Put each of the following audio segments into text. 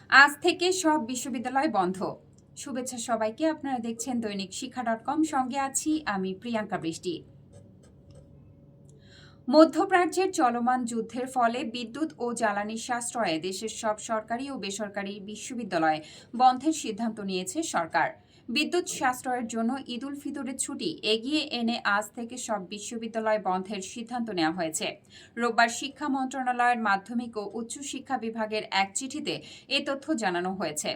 আজ থেকে সব বিশ্ববিদ্যালয় বন্ধ। শুভেচ্ছা সবাইকে। আপনারা দেখছেন দৈনিক শিক্ষা.com, সঙ্গে আছি আমি প্রিয়াঙ্কা বৃষ্টি। মধ্যপ্রাচ্যের চলমান যুদ্ধের ফলে বিদ্যুৎ ও জ্বালানি সাশ্রয়ে দেশের সব সরকারি ও বেসরকারি বিশ্ববিদ্যালয় বন্ধের সিদ্ধান্ত নিয়েছে সরকার। বিদ্যুৎ সাশ্রয়ের জন্য ঈদ উল ফিতরের ছুটি এগিয়ে এনে আজ থেকে সব বিশ্ববিদ্যালয় বন্ধের সিদ্ধান্ত নেওয়া হয়েছে। রোববার শিক্ষা মন্ত্রণালয়ের মাধ্যমিক ও উচ্চ শিক্ষা বিভাগের এক চিঠিতে এ তথ্য জানানো হয়েছে।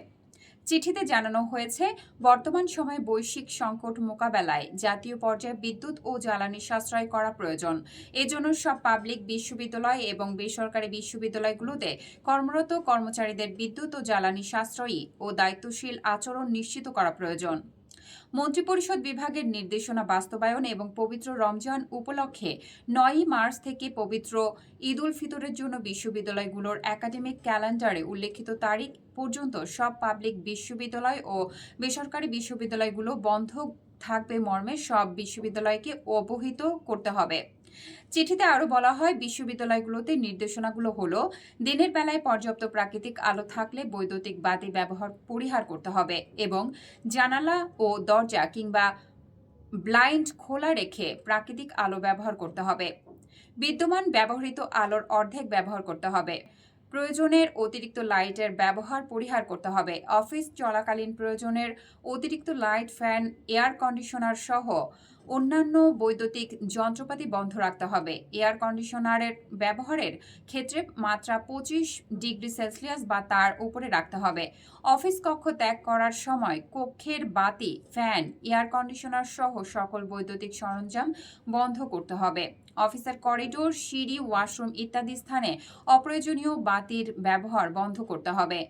চিঠিতে জানানো হয়েছে, বর্তমান সময়ে বৈশ্বিক সংকট মোকাবেলায় জাতীয় পর্যায়ে বিদ্যুৎ ও জ্বালানি সাশ্রয় করা প্রয়োজন। এজন্য সব পাবলিক বিশ্ববিদ্যালয় এবং বেসরকারি বিশ্ববিদ্যালয়গুলোতে কর্মরত কর্মচারীদের বিদ্যুৎ ও জ্বালানি সাশ্রয়ী ও দায়িত্বশীল আচরণ নিশ্চিত করা প্রয়োজন। মন্ত্রিপরিষদ বিভাগের নির্দেশনা বাস্তবায়ন এবং পবিত্র রমজান উপলক্ষে ৯ মার্চ থেকে পবিত্র ঈদ উল ফিতরের জন্য বিশ্ববিদ্যালয়গুলোর একাডেমিক ক্যালেন্ডারে উল্লেখিত তারিখ পর্যন্ত সব পাবলিক বিশ্ববিদ্যালয় ও বেসরকারি বিশ্ববিদ্যালয়গুলো বন্ধ থাকবে মর্মে সব বিশ্ববিদ্যালয়কে অবহিত করতে হবে। চিঠিতে আরও বলা হয়, বিশ্ববিদ্যালয়গুলোতে নির্দেশনাগুলো হলো, দিনের বেলায় পর্যাপ্ত প্রাকৃতিক আলো থাকলে বৈদ্যুতিক বাতি ব্যবহার পরিহার করতে হবে এবং জানালা ও দরজা কিংবা ব্লাইন্ড খোলা রেখে প্রাকৃতিক আলো ব্যবহার করতে হবে। বিদ্যমান ব্যবহৃত আলোর অর্ধেক ব্যবহার করতে হবে। প্রয়োজনের অতিরিক্ত লাইটের ব্যবহার পরিহার করতে হবে। অফিস চলাকালীন প্রয়োজনের অতিরিক্ত লাইট, ফ্যান, এয়ার কন্ডিশনার সহ অন্যান্য বৈদ্যুতিক যন্ত্রপাতি বন্ধ রাখতে হবে। এয়ার কন্ডিশনারের ব্যবহারের ক্ষেত্রে মাত্রা 25 ডিগ্রি সেলসিয়াস বা তার উপরে রাখতে হবে। অফিস কক্ষ ত্যাগ করার সময় কক্ষের বাতি, ফ্যান, এয়ার কন্ডিশনার সহ সকল বৈদ্যুতিক সরঞ্জাম বন্ধ করতে হবে। অফিসের করিডোর, সিঁড়ি, ওয়াশরুম ইত্যাদি স্থানে অপ্রয়োজনীয় বাতির ব্যবহার বন্ধ করতে হবে।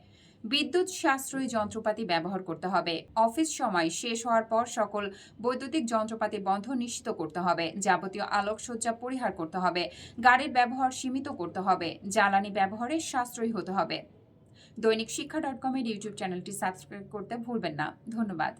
বিদ্যুৎ সাশ্রয়ী যন্ত্রপাতি ব্যবহার করতে হবে। অফিস সময় শেষ হওয়ার পর সকল বৈদ্যুতিক যন্ত্রপাতি বন্ধ নিশ্চিত করতে হবে। যাবতীয় আলোকসজ্জা পরিহার করতে হবে। গাড়ির ব্যবহার সীমিত করতে হবে। জ্বালানি ব্যবহারে সাশ্রয়ী হতে হবে। দৈনিক শিক্ষা.com এর ইউটিউব চ্যানেলটি সাবস্ক্রাইব করতে ভুলবেন না। ধন্যবাদ।